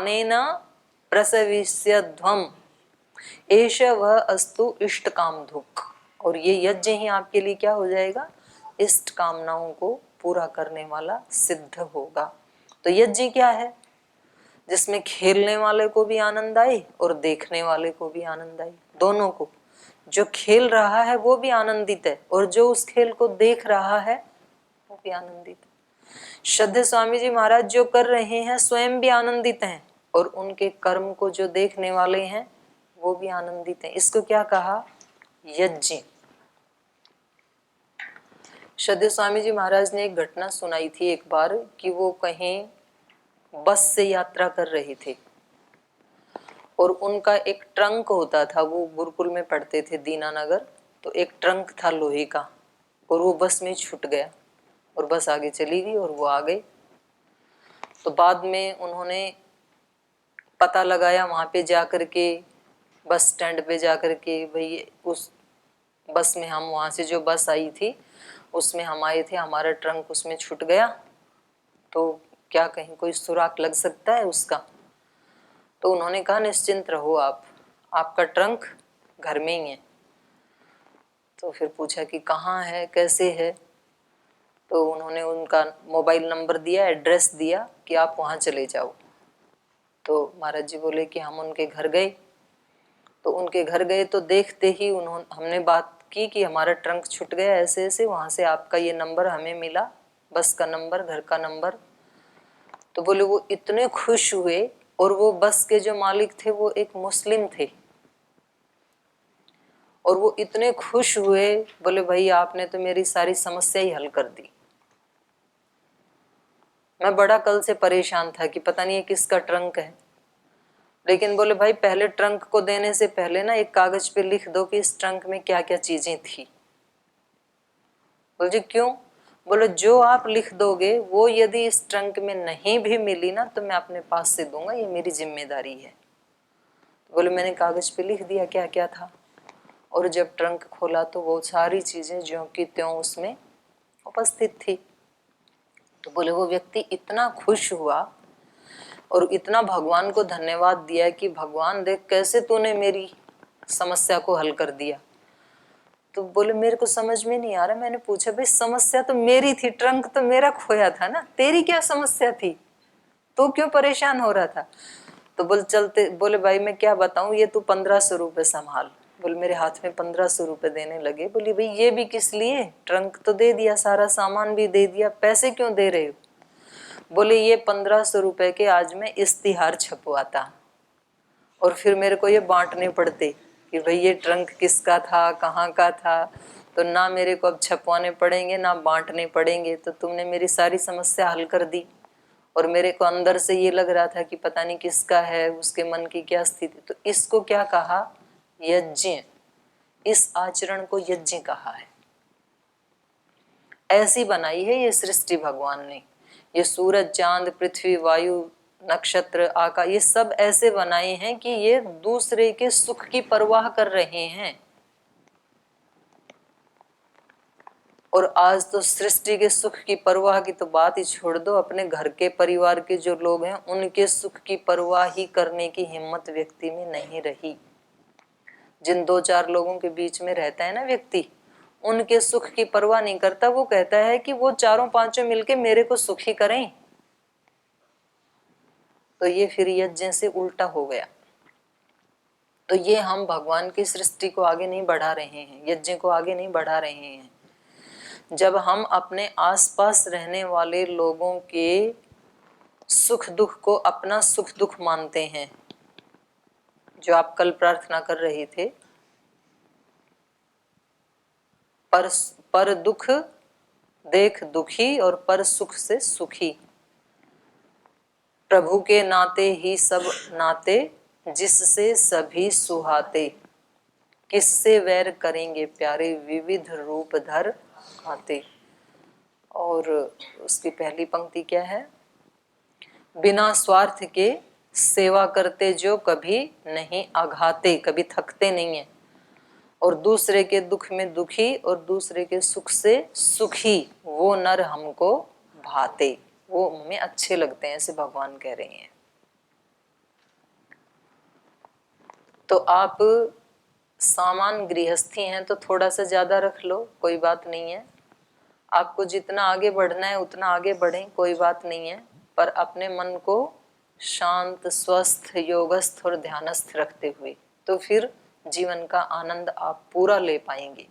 दानेन प्रसविष्यध्वम एष वह अस्तु इष्ट काम दुख। और ये यज्ञ ही आपके लिए क्या हो जाएगा, इष्ट कामनाओं को पूरा करने वाला सिद्ध होगा। तो यज्ञ क्या है, जिसमें खेलने वाले को भी आनंद आए और देखने वाले को भी आनंद आए, दोनों को। जो खेल रहा है वो भी आनंदित है और जो उस खेल को देख रहा है वो भी आनंदित है। श्रद्धेय स्वामी जी महाराज जो कर रहे हैं स्वयं भी आनंदित हैं और उनके कर्म को जो देखने वाले हैं वो भी आनंदित हैं। इसको क्या कहा, यज्ञ। श्रद्धेय स्वामी जी महाराज ने एक घटना सुनाई थी एक बार कि वो कहीं बस से यात्रा कर रहे थे और उनका एक ट्रंक होता था, वो गुरुकुल में पढ़ते थे दीनानगर, तो एक ट्रंक था लोहे का और वो बस में छूट गया और बस आगे चली गई और वो आ गए। तो बाद में उन्होंने पता लगाया वहाँ पे जाकर के, बस स्टैंड पे जाकर के, भाई उस बस में हम, वहाँ से जो बस आई थी उसमें हम आए थे, हमारा ट्रंक उसमें छूट गया, तो क्या कहीं कोई सुराग लग सकता है उसका। तो उन्होंने कहा निश्चिंत रहो आप, आपका ट्रंक घर में ही है। तो फिर पूछा कि कहाँ है, कैसे है, तो उन्होंने उनका मोबाइल नंबर दिया, एड्रेस दिया कि आप वहाँ चले जाओ। तो महाराज जी बोले कि हम उनके घर गए। तो उनके घर गए तो देखते ही हमने बात की कि हमारा ट्रंक छूट गया ऐसे ऐसे, वहाँ से आपका ये नंबर हमें मिला, बस का नंबर, घर का नंबर। तो बोले वो इतने खुश हुए, और वो बस के जो मालिक थे वो एक मुस्लिम थे, और वो इतने खुश हुए, बोले भाई आपने तो मेरी सारी समस्या ही हल कर दी। मैं बड़ा कल से परेशान था कि पता नहीं ये किसका ट्रंक है, लेकिन बोले भाई पहले ट्रंक को देने से पहले ना एक कागज पे लिख दो कि इस ट्रंक में क्या क्या चीजें थी। बोले जी क्यों, बोले जो आप लिख दोगे वो यदि इस ट्रंक में नहीं भी मिली ना तो मैं अपने पास से दूंगा, ये मेरी जिम्मेदारी है। बोले मैंने कागज पे लिख दिया क्या क्या था, और जब ट्रंक खोला तो वो सारी चीजें ज्यों की त्यों उसमें उपस्थित थी। तो बोले वो व्यक्ति इतना खुश हुआ और इतना भगवान को धन्यवाद दिया कि भगवान देख कैसे तूने मेरी समस्या को हल कर दिया। तो बोले मेरे को समझ में नहीं आ रहा। मैंने पूछा भाई समस्या तो मेरी थी, ट्रंक तो मेरा खोया था ना, तेरी क्या समस्या थी, तो क्यों परेशान हो रहा था। तो बोले भाई मैं क्या बताऊं, ये तू 1500 रुपये संभाल। बोले मेरे हाथ में 1500 रुपये देने लगे। बोली भाई ये भी किस लिए, ट्रंक तो दे दिया, सारा सामान भी दे दिया, पैसे क्यों दे रहे हो। बोले ये 1500 रुपये के आज मैं इश्तिहार छपवाता और फिर मेरे को ये बांटने पड़ते कि भाई ये ट्रंक किसका था, कहाँ का था, तो ना मेरे को अब छपवाने पड़ेंगे ना बांटने पड़ेंगे, तो तुमने मेरी सारी समस्या हल कर दी। और मेरे को अंदर से ये लग रहा था कि पता नहीं किसका है, उसके मन की क्या स्थिति। तो इसको क्या कहा, यज्ञ। इस आचरण को यज्ञ कहा है। ऐसी बनाई है ये सृष्टि भगवान ने। ये सूरज, चांद, पृथ्वी, वायु, नक्षत्र, आकाश, ये सब ऐसे बनाए हैं कि ये दूसरे के सुख की परवाह कर रहे हैं। और आज तो सृष्टि के सुख की परवाह की तो बात ही छोड़ दो, अपने घर के परिवार के जो लोग हैं उनके सुख की परवाह ही करने की हिम्मत व्यक्ति में नहीं रही। जिन 2-4 लोगों के बीच में रहता है ना व्यक्ति, उनके सुख की परवाह नहीं करता, वो कहता है कि वो 4-5 मिलके मेरे को सुखी करें। तो ये फिर यज्ञ से उल्टा हो गया। तो ये हम भगवान की सृष्टि को आगे नहीं बढ़ा रहे हैं, यज्ञ को आगे नहीं बढ़ा रहे हैं। जब हम अपने आसपास रहने वाले लोगों के सुख दुख को अपना सुख दुख मानते हैं, जो आप कल प्रार्थना कर रहे थे, पर दुख देख दुखी और पर सुख से सुखी, प्रभु के नाते ही सब नाते, जिससे सभी सुहाते, किससे वैर करेंगे प्यारे, विविध रूप धर आते। और उसकी पहली पंक्ति क्या है, बिना स्वार्थ के सेवा करते जो कभी नहीं आघाते, कभी थकते नहीं है, और दूसरे के दुख में दुखी और दूसरे के सुख से सुखी, वो नर हमको भाते, वो हमें अच्छे लगते हैं, ऐसे भगवान कह रहे हैं। तो आप सामान गृहस्थी हैं तो थोड़ा सा ज्यादा रख लो, कोई बात नहीं है। आपको जितना आगे बढ़ना है उतना आगे बढ़ें, कोई बात नहीं है। पर अपने मन को शांत, स्वस्थ, योगस्थ और ध्यानस्थ रखते हुए, तो फिर जीवन का आनंद आप पूरा ले पाएंगे।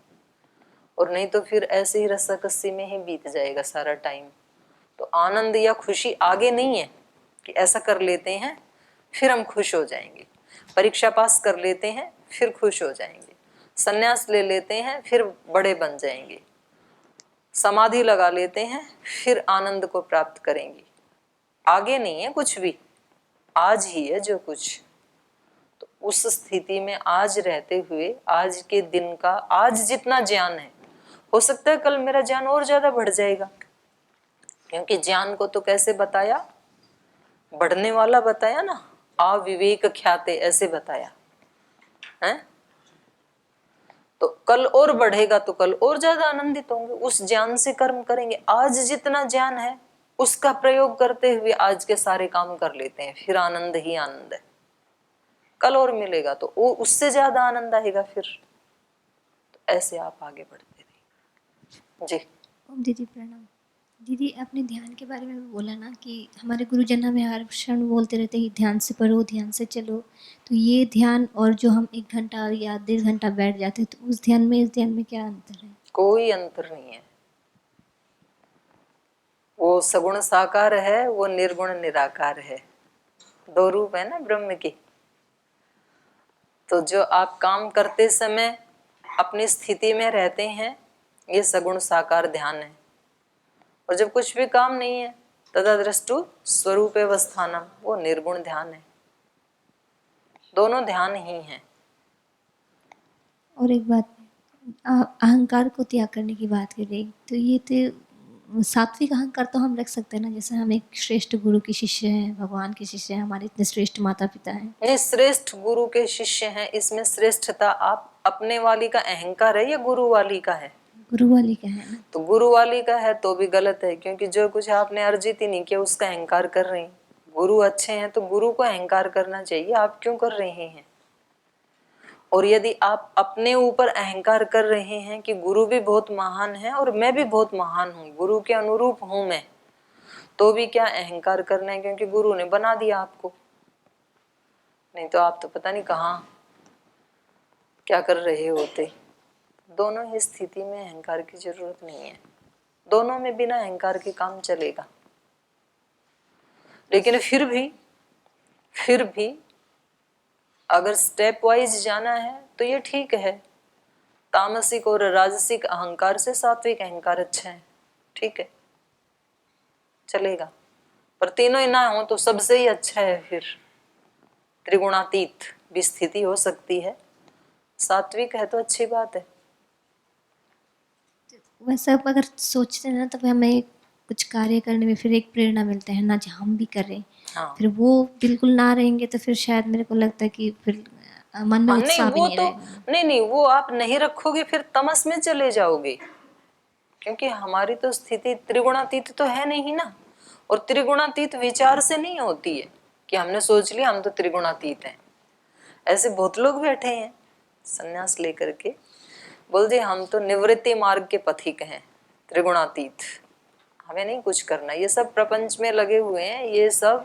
और नहीं तो फिर ऐसे ही रस्साकस्सी में ही बीत जाएगा सारा टाइम। तो आनंद या खुशी आगे नहीं है कि ऐसा कर लेते हैं फिर हम खुश हो जाएंगे, परीक्षा पास कर लेते हैं फिर खुश हो जाएंगे, संन्यास ले लेते हैं फिर बड़े बन जाएंगे, समाधि लगा लेते हैं फिर आनंद को प्राप्त करेंगे। आगे नहीं है कुछ भी, आज ही है जो कुछ। तो उस स्थिति में आज रहते हुए, आज के दिन का आज जितना ज्ञान है, हो सकता है कल मेरा ज्ञान और ज्यादा बढ़ जाएगा, क्योंकि ज्ञान को तो कैसे बताया, बढ़ने वाला बताया ना, अविवेक ख्याते ऐसे बताया है। तो कल और बढ़ेगा तो कल और ज्यादा आनंदित होंगे, उस ज्ञान से कर्म करेंगे। आज जितना ज्ञान है उसका प्रयोग करते हुए आज के सारे काम कर लेते हैं, फिर आनंद ही आनंद है। कल और मिलेगा तो वो उससे ज्यादा आनंद आएगा फिर। तो ऐसे आप आगे बढ़ते रहिए जी। ओम दीदी प्रणाम। दीदी आपने ध्यान के बारे में भी बोला ना कि हमारे गुरुजन हमें हर क्षण बोलते रहते हैं ध्यान से पढ़ो, ध्यान से चलो। तो ये ध्यान और जो हम 1 घंटा या 1.5 घंटा बैठ जाते हैं, तो उस ध्यान में इस ध्यान में क्या अंतर है? कोई अंतर नहीं है। वो सगुण साकार है, वो निर्गुण निराकार है, दो रूप है ना ब्रह्म की। तो जो आप काम करते समय अपनी स्थिति में रहते हैं, ये सगुण साकार ध्यान है। और जब कुछ भी काम नहीं है, तदा दृष्टु स्वरूप अवस्थानम, वो निर्गुण ध्यान है। दोनों ध्यान ही हैं। और एक बात, अहंकार को त्याग करने की बात कर रही, तो ये तो सात्विक अहंकार तो हम रख सकते हैं ना, जैसे हम एक श्रेष्ठ गुरु के शिष्य हैं, भगवान के शिष्य हैं, हमारे इतने श्रेष्ठ माता पिता हैं। नहीं, श्रेष्ठ गुरु के शिष्य हैं, इसमें श्रेष्ठता आप अपने वाली का अहंकार है या गुरु वाली का है? गुरु वाली का है ना। तो गुरु वाली का है तो भी गलत है, क्योंकि जो कुछ आपने अर्जित ही नहीं किया उसका अहंकार कर रहे हैं। गुरु अच्छे हैं तो गुरु को अहंकार करना चाहिए, आप क्यों कर रहे हैं? और यदि आप अपने ऊपर अहंकार कर रहे हैं कि गुरु भी बहुत महान है और मैं भी बहुत महान हूँ, गुरु के अनुरूप हूं मैं, तो भी क्या अहंकार करना है, क्योंकि गुरु ने बना दिया आपको। नहीं तो आप तो पता नहीं कहाँ क्या कर रहे होते। दोनों ही स्थिति में अहंकार की जरूरत नहीं है, दोनों में बिना अहंकार के काम चलेगा। लेकिन फिर भी अगर स्टेप वाइज जाना है तो ये ठीक है। तामसिक और राजसिक अहंकार से सात्विक अहंकार अच्छा है, ठीक है, चलेगा। पर तीनों ही ना हो तो सबसे ही अच्छा है। फिर त्रिगुणातीत भी स्थिति हो सकती है, सात्विक है तो अच्छी बात है। वैसा अगर सोचते हैं ना, तो हमें कुछ कार्य करने में फिर एक प्रेरणा मिलता है ना, जो हम भी करें। हाँ फिर वो बिल्कुल ना रहेंगे तो फिर शायद मेरे को लगता है कि फिर मन में हाँ, नहीं उत्साह भी वो नहीं तो रहेगा। नहीं, वो आप नहीं रखोगे फिर तमस में चले जाओगे, क्योंकि हमारी तो स्थिति त्रिगुणातीत तो है नहीं ना। और त्रिगुणातीत विचार से नहीं होती है कि हमने सोच लिया हम तो त्रिगुणातीत हैं। ऐसे बहुत लोग बैठे हैं संन्यास लेकर के, बोल दे हम तो निवृत्ति मार्ग के पथिक हैं, त्रिगुणातीत, हमें नहीं कुछ करना, ये सब प्रपंच में लगे हुए हैं, ये सब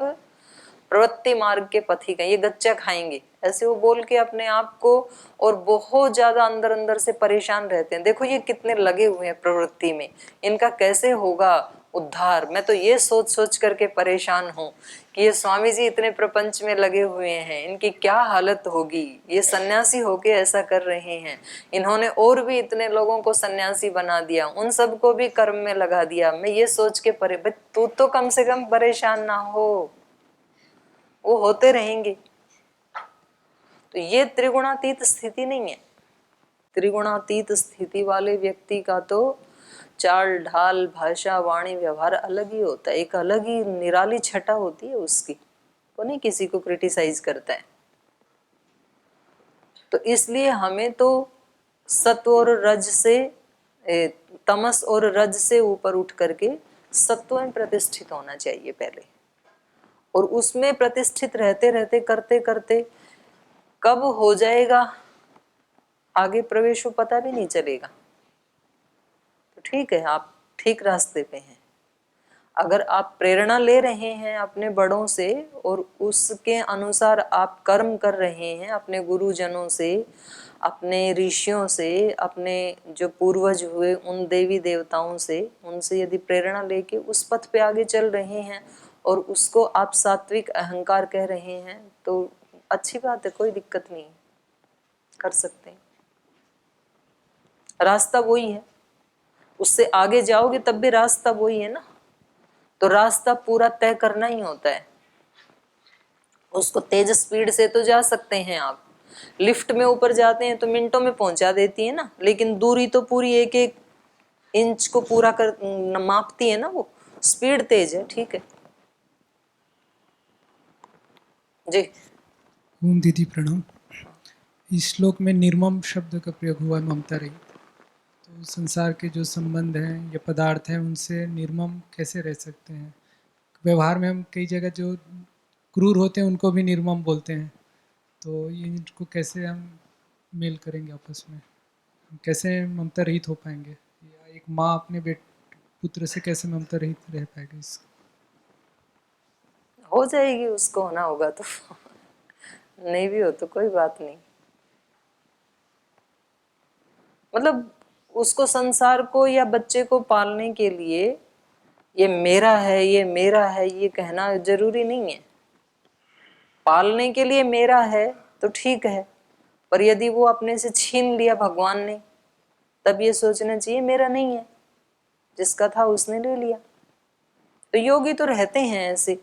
प्रवृत्ति मार्ग के पथिक हैं, ये गच्चा खाएंगे, ऐसे वो बोल के अपने आप को, और बहुत ज्यादा अंदर अंदर से परेशान रहते हैं। देखो ये कितने लगे हुए हैं प्रवृत्ति में, इनका कैसे होगा उद्धार। मैं तो ये सोच सोच करके परेशान हूँ कि ये स्वामी जी इतने प्रपंच में लगे हुए हैं, इनकी क्या हालत होगी। ये सन्यासी होके ऐसा कर रहे हैं, इन्होंने और भी इतने लोगों को सन्यासी बना दिया, उन सबको भी कर्म में लगा दिया। मैं ये सोच के तू तो कम से कम परेशान ना हो, वो होते रहेंगे। तो ये त्रिगुणातीत स्थिति नहीं है। त्रिगुणातीत स्थिति वाले व्यक्ति का तो चाल ढाल, भाषा, वाणी, व्यवहार अलग ही होता है, एक अलग ही निराली छटा होती है उसकी, वो नहीं किसी को क्रिटिसाइज करता है। तो इसलिए हमें तो सत्व और रज से, तमस और रज से ऊपर उठ करके सत्व में प्रतिष्ठित होना चाहिए पहले, और उसमें प्रतिष्ठित रहते रहते करते करते कब हो जाएगा आगे प्रवेश वो पता भी नहीं चलेगा। तो ठीक है, आप ठीक रास्ते पे हैं। अगर आप प्रेरणा ले रहे हैं अपने बड़ों से और उसके अनुसार आप कर्म कर रहे हैं, अपने गुरुजनों से, अपने ऋषियों से, अपने जो पूर्वज हुए उन देवी देवताओं से, उनसे यदि प्रेरणा लेके उस पथ पे आगे चल रहे हैं और उसको आप सात्विक अहंकार कह रहे हैं, तो अच्छी बात है, कोई दिक्कत नहीं, कर सकते हैं। रास्ता वही है, उससे आगे जाओगे तब भी रास्ता वही है ना। तो रास्ता पूरा तय करना ही होता है। उसको तेज स्पीड से तो जा सकते हैं आप, लिफ्ट में ऊपर जाते हैं तो मिनटों में पहुंचा देती है ना, लेकिन दूरी तो पूरी एक एक इंच को पूरा कर मापती है ना, वो स्पीड तेज है। ठीक है जी। ओम दीदी प्रणाम। इस श्लोक में निर्मम शब्द का प्रयोग हुआ है, ममता रहित। तो संसार के जो संबंध हैं या पदार्थ हैं उनसे निर्मम कैसे रह सकते हैं? व्यवहार में हम कई जगह जो क्रूर होते हैं उनको भी निर्मम बोलते हैं, तो ये इनको कैसे हम मेल करेंगे आपस में? कैसे ममता रहित हो पाएंगे, या एक माँ अपने पुत्र से कैसे ममता रहित रह पाएगी? इस हो जाएगी, उसको होना होगा तो नहीं भी हो तो कोई बात नहीं। मतलब उसको, संसार को या बच्चे को पालने के लिए ये मेरा है, ये मेरा है, ये कहना जरूरी नहीं है। पालने के लिए मेरा है तो ठीक है, पर यदि वो अपने से छीन लिया भगवान ने, तब ये सोचना चाहिए मेरा नहीं है, जिसका था उसने ले लिया। तो योगी तो रहते हैं ऐसे,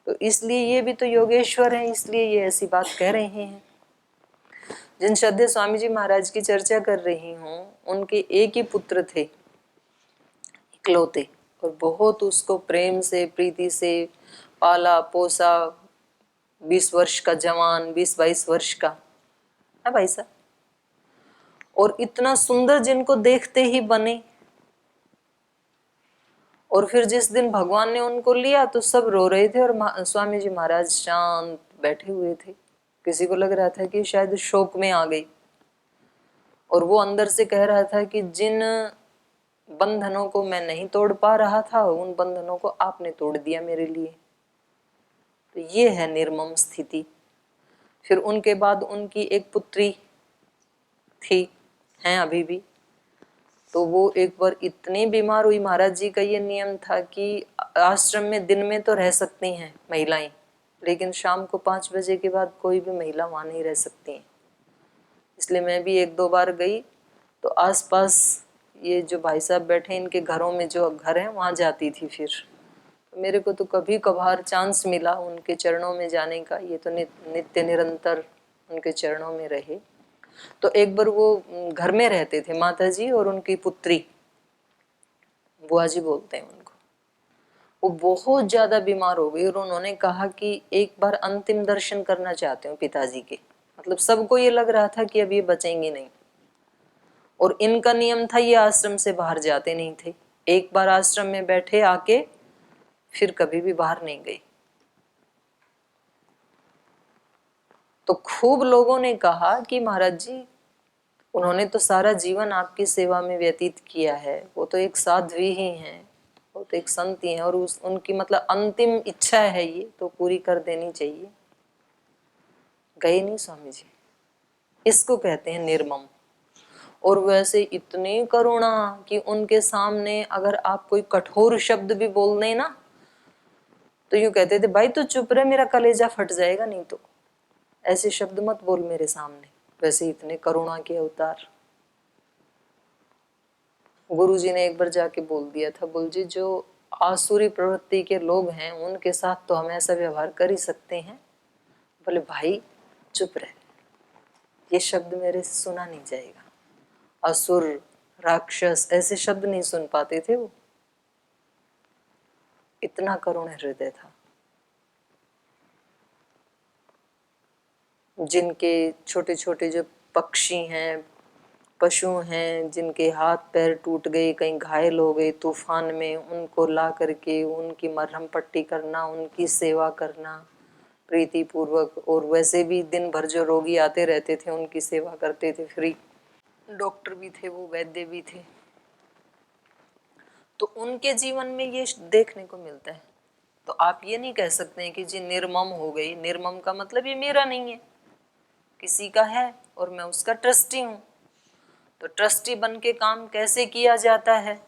तो इसलिए ये भी तो योगेश्वर है, इसलिए ये ऐसी बात कह रहे हैं। जिन श्रद्धेय स्वामी जी महाराज की चर्चा कर रही हूँ, उनके एक ही पुत्र थे, इकलौते, और बहुत उसको प्रेम से, प्रीति से पाला पोसा। 20 वर्ष का जवान, 20-22 वर्ष का है भाई साहब, और इतना सुंदर जिनको देखते ही बने। और फिर जिस दिन भगवान ने उनको लिया तो सब रो रहे थे और स्वामी जी महाराज शांत बैठे हुए थे। किसी को लग रहा था कि शायद शोक में आ गई, और वो अंदर से कह रहा था कि जिन बंधनों को मैं नहीं तोड़ पा रहा था, उन बंधनों को आपने तोड़ दिया मेरे लिए। तो ये है निर्मम स्थिति। फिर उनके बाद उनकी एक पुत्री थी, हैं अभी भी, तो वो एक बार इतनी बीमार हुई। महाराज जी का ये नियम था कि आश्रम में दिन में तो रह सकती हैं महिलाएं, लेकिन शाम को 5 बजे के बाद कोई भी महिला वहां नहीं रह सकती है। इसलिए मैं भी 1-2 बार गई तो आसपास ये जो भाई साहब बैठे इनके घरों में जो घर है वहां जाती थी। फिर तो मेरे को तो कभी कभार चांस मिला उनके चरणों में जाने का, ये तो नित्य निरंतर उनके चरणों में रहे। तो एक बार वो घर में रहते थे, माता जी और उनकी पुत्री, बुआ जी बोलते हैं उनको। वो बहुत ज्यादा बीमार हो गई और उन्होंने कहा कि एक बार अंतिम दर्शन करना चाहते हो पिताजी के। मतलब सबको ये लग रहा था कि अब ये बचेंगे नहीं, और इनका नियम था ये आश्रम से बाहर जाते नहीं थे। एक बार आश्रम में बैठे आके फिर कभी भी बाहर नहीं गई। तो खूब लोगों ने कहा कि महाराज जी, उन्होंने तो सारा जीवन आपकी सेवा में व्यतीत किया है, वो तो एक साध्वी ही हैं, वो तो एक संत ही हैं, और उनकी मतलब अंतिम इच्छा है ये तो पूरी कर देनी चाहिए। गए नहीं स्वामी जी। इसको कहते हैं निर्मम। और वैसे इतनी करुणा कि उनके सामने अगर आप कोई कठोर शब्द भी बोल दें ना, तो यूं कहते थे भाई तू चुप रहे, मेरा कलेजा फट जाएगा, नहीं तो ऐसे शब्द मत बोल मेरे सामने। वैसे इतने करुणा के अवतार। गुरुजी ने एक बार जाके बोल दिया था, बोल जी जो आसुरी प्रवृत्ति के लोग हैं उनके साथ तो हम ऐसा व्यवहार कर ही सकते हैं। बोले भाई चुप रहे, ये शब्द मेरे से सुना नहीं जाएगा। असुर, राक्षस, ऐसे शब्द नहीं सुन पाते थे वो, इतना करुण हृदय था। जिनके छोटे छोटे जो पक्षी हैं, पशु हैं, जिनके हाथ पैर टूट गए, कहीं घायल हो गए तूफान में, उनको ला करके उनकी मरहम पट्टी करना, उनकी सेवा करना, प्रीति पूर्वक। और वैसे भी दिन भर जो रोगी आते रहते थे उनकी सेवा करते थे, फ्री। डॉक्टर भी थे वो, वैद्य भी थे। तो उनके जीवन में ये देखने को मिलता है। तो आप ये नहीं कह सकते हैं कि जी निर्मम हो गई। निर्मम का मतलब ये मेरा नहीं है, किसी का है और मैं उसका ट्रस्टी हूं। तो ट्रस्टी बन के काम कैसे किया जाता है?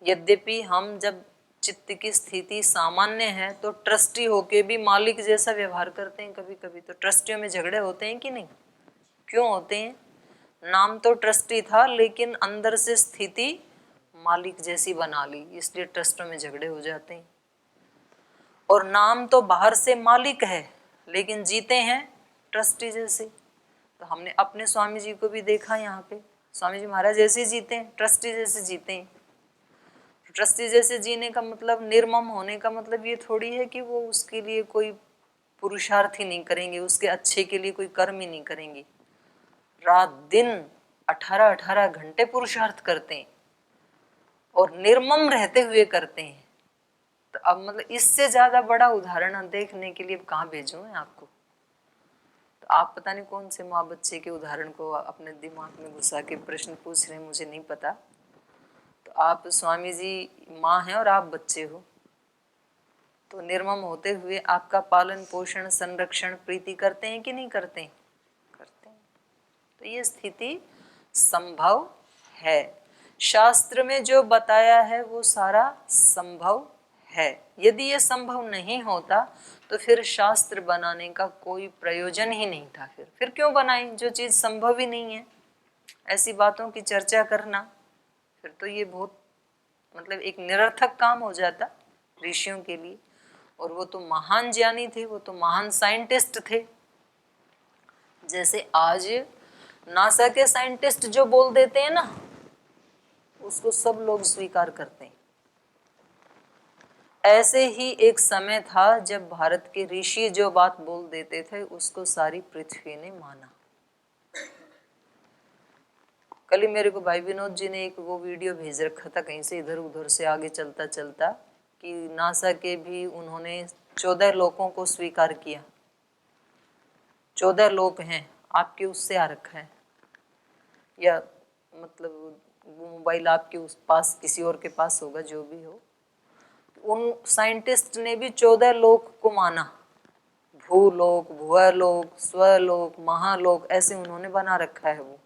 यद्यपि हम जब चित्त की स्थिति सामान्य है तो ट्रस्टी होके भी मालिक जैसा व्यवहार करते हैं कभी कभी। तो ट्रस्टियों में झगड़े होते हैं कि नहीं? क्यों होते हैं? नाम तो ट्रस्टी था लेकिन अंदर से स्थिति मालिक जैसी बना ली, इसलिए ट्रस्टों में झगड़े हो जाते हैं। और नाम तो बाहर से मालिक है लेकिन जीते हैं ट्रस्टी जैसे। तो हमने अपने स्वामी जी को भी देखा यहाँ पे। स्वामी जी महाराज जैसे जीते हैं, ट्रस्टी जैसे जीते हैं। ट्रस्टी जैसे जीने का मतलब, निर्मम होने का मतलब ये थोड़ी है कि वो उसके लिए कोई पुरुषार्थ ही नहीं करेंगे, उसके अच्छे के लिए कोई कर्म ही नहीं करेंगे। रात दिन 18-18 घंटे पुरुषार्थ करते हैं और निर्मम रहते हुए करते हैं। तो अब मतलब इससे ज्यादा बड़ा उदाहरण देखने के लिए कहाँ भेजूं मैं आपको? तो आप पता नहीं कौन से माँ बच्चे के उदाहरण को अपने दिमाग में घुसा के प्रश्न पूछ रहे हैं, मुझे नहीं पता। तो आप स्वामी जी माँ हैं और आप बच्चे हो, तो निर्मम होते हुए आपका पालन पोषण संरक्षण प्रीति करते हैं कि नहीं करते हैं? करते हैं। तो ये स्थिति संभव है। शास्त्र में जो बताया है वो सारा संभव है। यदि ये संभव नहीं होता तो फिर शास्त्र बनाने का कोई प्रयोजन ही नहीं था। फिर क्यों बनाई जो चीज संभव ही नहीं है? ऐसी बातों की चर्चा करना फिर तो ये बहुत मतलब एक निरर्थक काम हो जाता ऋषियों के लिए। और वो तो महान ज्ञानी थे, वो तो महान साइंटिस्ट थे। जैसे आज नासा के साइंटिस्ट जो बोल देते हैं ना, उसको सब लोग स्वीकार करते हैं। ऐसे ही एक समय था जब भारत के ऋषि जो बात बोल देते थे उसको सारी पृथ्वी ने माना। कल ही मेरे को भाई विनोद जी ने एक वो वीडियो भेज रखा था कहीं से, इधर उधर से आगे चलता चलता, कि नासा के भी उन्होंने 14 लोगों को स्वीकार किया। 14 लोग हैं, आपके उससे आ रखा है या मतलब मोबाइल आपके उस पास किसी और के पास होगा, जो भी हो। उन साइंटिस्ट ने भी 14 लोक को माना। भूलोक, भुवलोक, स्वलोक, महालोक, ऐसे उन्होंने बना रखा है वो।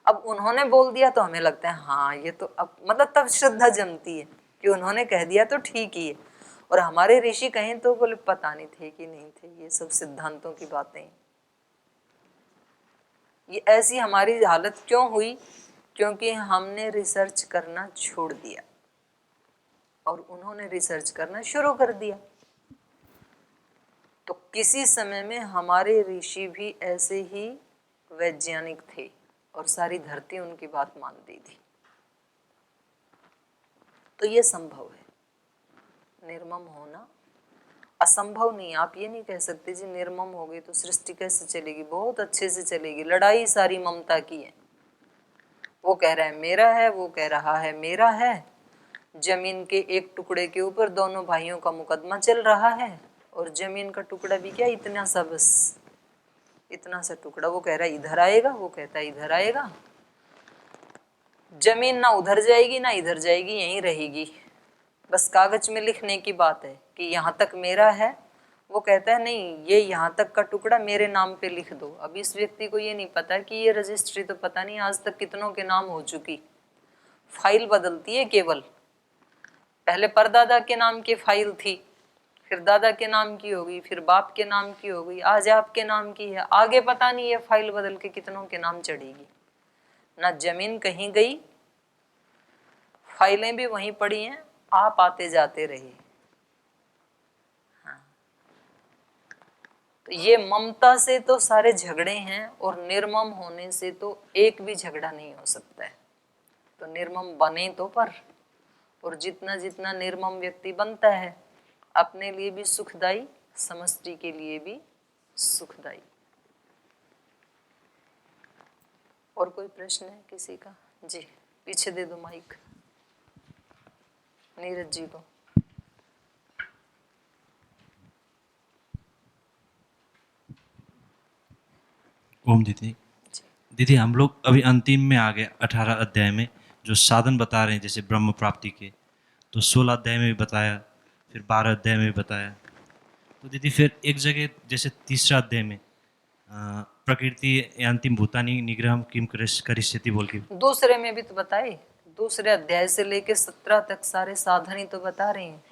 अब उन्होंने बोल दिया तो हमें लगता है हाँ ये तो अब मतलब तब श्रद्धा जमती है कि उन्होंने कह दिया तो ठीक ही है। और हमारे ऋषि कहें तो बोले पता नहीं थे कि नहीं थे, ये सब सिद्धांतों की बातें। ये ऐसी हमारी हालत क्यों हुई? क्योंकि हमने रिसर्च करना छोड़ दिया और उन्होंने रिसर्च करना शुरू कर दिया। तो किसी समय में हमारे ऋषि भी ऐसे ही वैज्ञानिक थे और सारी धरती उनकी बात मानती थी। तो ये संभव है, निर्मम होना असंभव नहीं। आप ये नहीं कह सकते जी निर्मम हो गई तो सृष्टि कैसे चलेगी? बहुत अच्छे से चलेगी। लड़ाई सारी ममता की है। वो कह रहा है मेरा है, वो कह रहा है मेरा है। जमीन के एक टुकड़े के ऊपर दोनों भाइयों का मुकदमा चल रहा है और जमीन का टुकड़ा भी क्या, इतना सा, बस इतना सा टुकड़ा। वो कह रहा है इधर आएगा, वो कहता है इधर आएगा। जमीन ना उधर जाएगी ना इधर जाएगी, यहीं रहेगी। बस कागज में लिखने की बात है कि यहाँ तक मेरा है। वो कहता है नहीं, ये यहाँ तक का टुकड़ा मेरे नाम पे लिख दो। अब इस व्यक्ति को ये नहीं पता कि ये रजिस्ट्री तो पता नहीं आज तक कितनों के नाम हो चुकी। फाइल बदलती है केवल। पहले परदादा के नाम की फाइल थी, फिर दादा के नाम की हो गई, फिर बाप के नाम की हो गई, आज आपके नाम की है। आगे पता नहीं ये फाइल बदल के कितनों के नाम चढ़ेगी। ना जमीन कहीं गई, फाइलें भी वहीं पड़ी हैं, आप आते जाते रहे। हाँ। तो ये ममता से तो सारे झगड़े हैं और निर्मम होने से तो एक भी झगड़ा नहीं हो सकता है। तो निर्मम बने तो पर, और जितना जितना निर्मम व्यक्ति बनता है अपने लिए भी सुखदाई, समष्टि के लिए भी सुखदाई। और कोई प्रश्न है किसी का? जी पीछे दे दो माइक नीरज जी को। ओम दीदी। दीदी हम लोग अभी अंतिम में आ गए 18 अध्याय में, जो साधन बता रहे हैं जैसे ब्रह्म प्राप्ति के, तो 16 अध्याय में भी बताया, फिर 12 अध्याय में भी बताया। तो दीदी फिर एक जगह जैसे तीसरा अध्याय में प्रकृति अंतिम भूतानी निग्रह किम करिष्यति बोल के। दूसरे में भी तो बताए, दूसरे अध्याय से लेके 17 तक सारे साधन ही तो बता रहे हैं।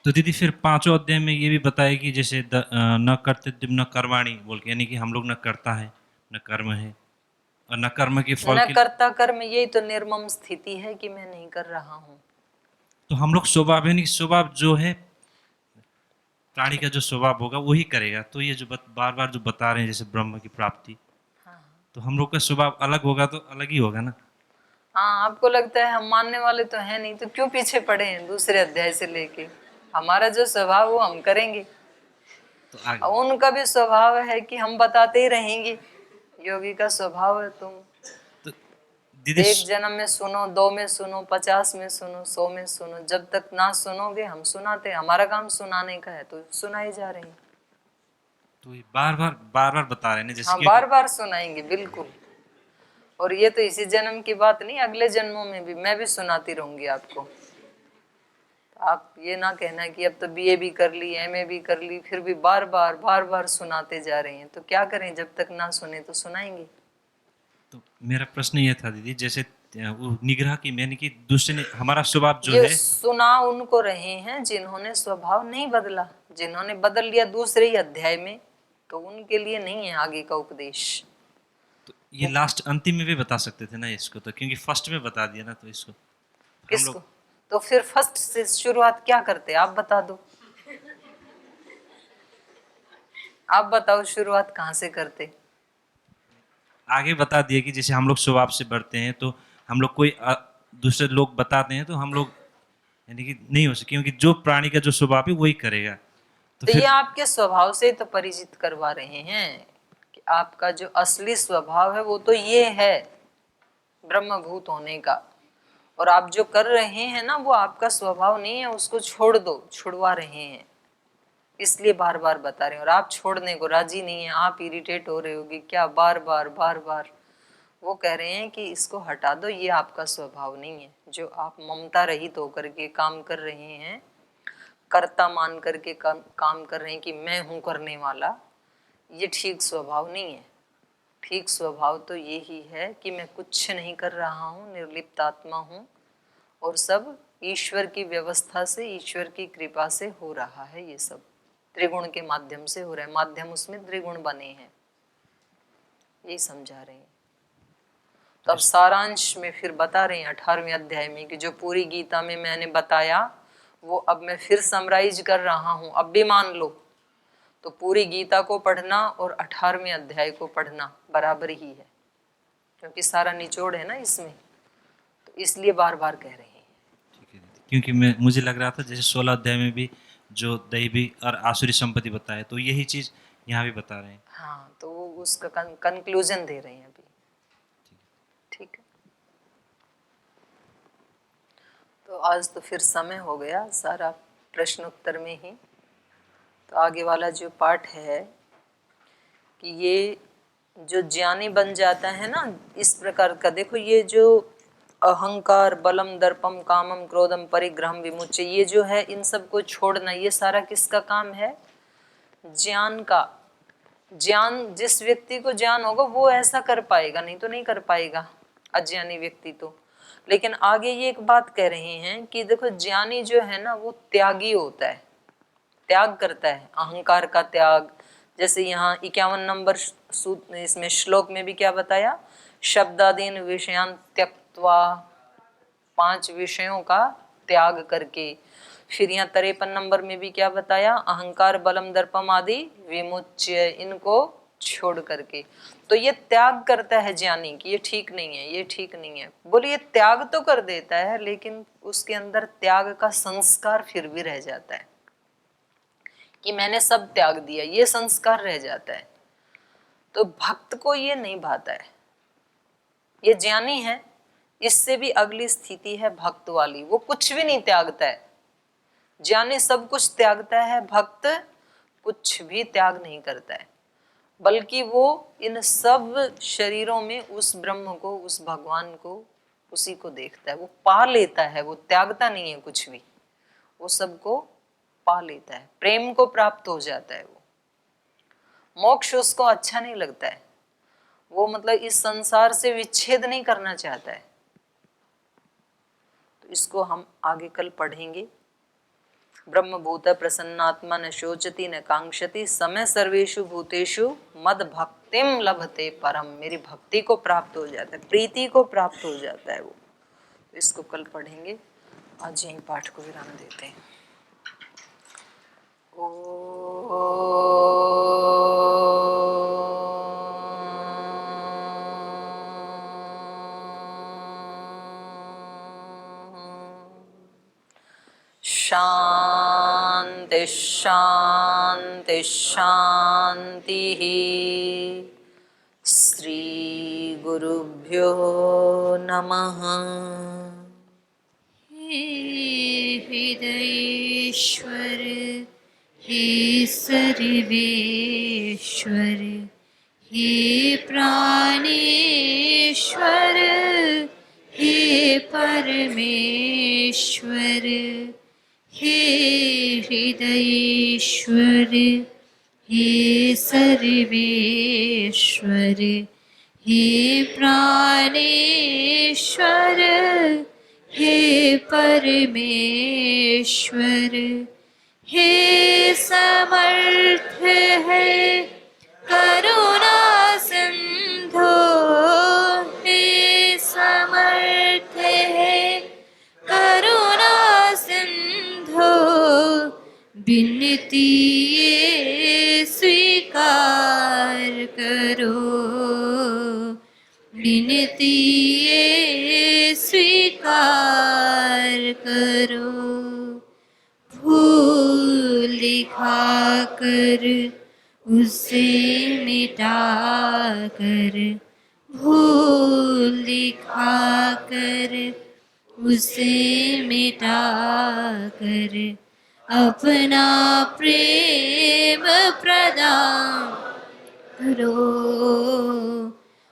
तो दीदी फिर 5वें अध्याय में ये भी बताया कि जैसे न कर्तव्य न कर्माणी बोल के, यानी कि हम लोग न करता है न कर्म है, और न कर्म के फल न के। कर्ता कर्म, यही तो निर्मम स्थिति है कि मैं नहीं कर रहा हूँ। तो हम लोग स्वभाव, यानी स्वभाव जो है प्राणी का जो स्वभाव होगा वही करेगा। तो ये जो बार बार जो बता रहे हैं जैसे ब्रह्म की प्राप्ति, तो हम लोग का स्वभाव अलग होगा तो अलग ही होगा ना। हाँ, आपको लगता है हम मानने वाले तो है नहीं, तो क्यों पीछे पड़े हैं दूसरे अध्याय से लेके? हमारा जो स्वभाव वो हम करेंगे। तो आगे और उनका भी स्वभाव है कि हम बताते ही रहेंगे। योगी का स्वभाव है, तुम तो दीदी 1 जन्म में सुनो, 2 में सुनो, 50 में सुनो, 100 में सुनो, जब तक ना सुनोगे हम सुनाते। हमारा काम सुनाने का है, तो सुनाए जा रहे हैं। तो ये बार बार बता रहे हैं ना, जैसे हाँ, बार बार सुनाएंगे बिल्कुल। और ये तो इसी जन्म की बात नहीं, अगले जन्मों में भी मैं भी सुनाती रहूंगी आपको। आप ये ना कहना कि अब तो बीए भी कर ली, एमए भी कर ली, फिर भी बार बार सुनाते जा रहे हैं। तो क्या करें, जब तक ना सुने तो सुनाएंगे। तो मेरा प्रश्न ये था दीदी, जैसे वो निग्रह की, यानी कि दूसरे ने हमारा स्वभाव जो ये है। सुना उनको रहे हैं जिन्होंने स्वभाव नहीं बदला। जिन्होंने बदल लिया दूसरे ही अध्याय में, तो उनके लिए नहीं है आगे का उपदेश। तो ये लास्ट अंतिम में भी बता सकते थे ना इसको, तो क्योंकि फर्स्ट में बता दिया ना, तो इसको हम किसको? लोग। तो फिर फर्स्ट से शुरुआत क्या करते, आप बता दो। आप बताओ शुरुआत कहाँ से करते? आगे बता दिए कि जैसे हम लोग स्वभाव से बढ़ते हैं, तो हम लोग कोई दूसरे लोग बताते हैं तो हम लोग, यानी कि नहीं हो सके, क्योंकि जो प्राणी का जो स्वभाव है वही करेगा। तो तो ये फिर आपके स्वभाव से तो परिचित करवा रहे हैं कि आपका जो असली स्वभाव है वो तो ये है, ब्रह्मभूत होने का। और आप जो कर रहे हैं ना, वो आपका स्वभाव नहीं है, उसको छोड़ दो, छुड़वा रहे हैं। इसलिए बार बार बता रहे हैं। और आप छोड़ने को राजी नहीं है, आप इरिटेट हो रहे होगे क्या, बार बार। वो कह रहे हैं कि इसको हटा दो, ये आपका स्वभाव नहीं है। जो आप ममता रहित होकर के काम कर रहे हैं, कर्ता मान करके काम कर रहे हैं कि मैं हूं करने वाला, ये ठीक स्वभाव नहीं है। ठीक स्वभाव तो ये ही है कि मैं कुछ नहीं कर रहा हूँ, निर्लिप्त आत्मा हूँ, और सब ईश्वर की व्यवस्था से, ईश्वर की कृपा से हो रहा है। ये सब त्रिगुण के माध्यम से हो रहा है, माध्यम उसमें त्रिगुण बने हैं, यही समझा रहे हैं। तो अब सारांश में फिर बता रहे हैं 18वें अध्याय में कि जो पूरी गीता में मैंने बताया वो अब मैं फिर समराइज कर रहा हूँ। अब भी मान लो तो पूरी गीता को पढ़ना और 18वें अध्याय को पढ़ना बराबर ही है, क्योंकि सारा निचोड़ है ना इसमें, तो इसलिए बार बार कह रहे हैं। ठीक है दीदी, क्योंकि मुझे लग रहा था जैसे 16 अध्याय में भी जो दैवी और आसुरी संपत्ति बताए, तो यही चीज यहाँ भी बता रहे हैं। हाँ, तो वो उसका कंक्लूजन दे रहे हैं अभी। ठीक है, तो आज तो फिर समय हो गया सारा प्रश्न उत्तर में ही। तो आगे वाला जो पाठ है कि ये जो ज्ञानी बन जाता है ना इस प्रकार का, देखो ये जो अहंकार, बलम, दर्पम, कामम, क्रोधम, परिग्रहम, विमुच्य, ये जो है इन सबको छोड़ना, ये सारा किसका काम है? ज्ञान का। ज्ञान, जिस व्यक्ति को ज्ञान होगा वो ऐसा कर पाएगा, नहीं तो नहीं कर पाएगा अज्ञानी व्यक्ति तो। लेकिन आगे ये एक बात कह रहे हैं कि देखो ज्ञानी जो है ना वो त्यागी होता है, त्याग करता है, अहंकार का त्याग। जैसे यहाँ 51 नंबर इसमें श्लोक में भी क्या बताया? शब्दादीन विषयान त्यक्त्वा, 5 विषयों का त्याग करके। फिर यहाँ 53 नंबर में भी क्या बताया? अहंकार, बलम, दर्पम आदि विमुच्य, इनको छोड़ करके। तो ये त्याग करता है ज्ञानी कि ये ठीक नहीं है, ये ठीक नहीं है। बोले ये त्याग तो कर देता है, लेकिन उसके अंदर त्याग का संस्कार फिर भी रह जाता है कि मैंने सब त्याग दिया, ये संस्कार रह जाता है। तो भक्त को ये नहीं भाता है। ये ज्ञानी है, इससे भी अगली स्थिति है भक्त वाली, वो कुछ भी नहीं त्यागता है। ज्ञानी सब कुछ त्यागता है, भक्त कुछ भी त्याग नहीं करता है। बल्कि वो इन सब शरीरों में उस ब्रह्म को, उस भगवान को, उसी को देखता है, वो पा लेता है, वो त्यागता नहीं है कुछ भी, वो सबको पा लेता है, प्रेम को प्राप्त हो जाता है। वो मोक्ष उसको अच्छा नहीं लगता है, वो मतलब इस संसार से विच्छेद नहीं करना चाहता है। तो इसको हम आगे कल पढ़ेंगे। ब्रह्मभूत प्रसन्नात्मा न शोचति न कांक्षति समय सर्वेषु भूतेषु मद भक्तिम लभते परम, मेरी भक्ति को प्राप्त हो जाता है, प्रीति को प्राप्त हो जाता है वो। तो इसको कल पढ़ेंगे, आज यही पाठ को विराम देते हैं। शांति शांति शांति। श्री गुरुभ्यो नमः। हे हृदयेश्वर, हे सर्वेश्वर, हे प्राणेश्वर, हे परमेश्वर, हे हृदयेश्वर, हे सर्वेश्वर, हे प्राणेश्वर, हे परमेश्वर, हे समर्थ है करुणा सिंधु, हे समर्थ है करुणा सिंधु, विनती ये स्वीकार करो, विनती ये स्वीकार करो। भूल दिखा कर उसे मिटा कर, भूल दिखा कर उसे मिटा कर, अपना प्रेम प्रदान करो,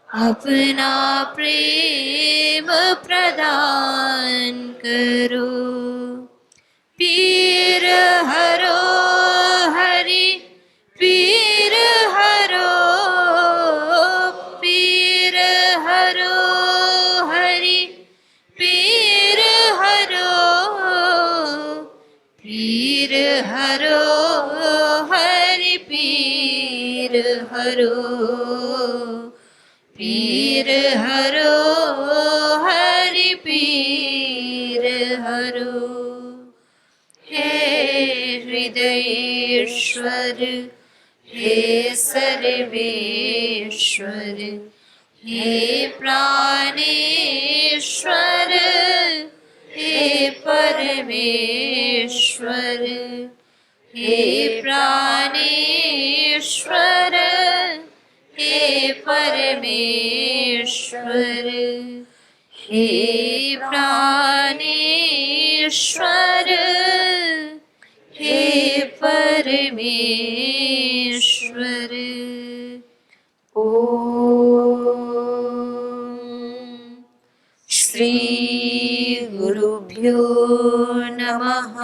अपना प्रेम प्रदान करो। पीर हरो हरि, पीर हरो, पीर हरो हरि, पीर हरो, पीर हरो हरि, पीर हरो, पीर हरो हरि, पीर हरो। हे हृदयेश्वर, हे सर्वेश्वर, हे प्राणेश्वर, हे परमेश्वर, हे प्राणेश्वर, हे परमेश्वर, हे प्राणेश्वर, हे परमेश्वर। ओम श्री गुरुभ्यो नमः।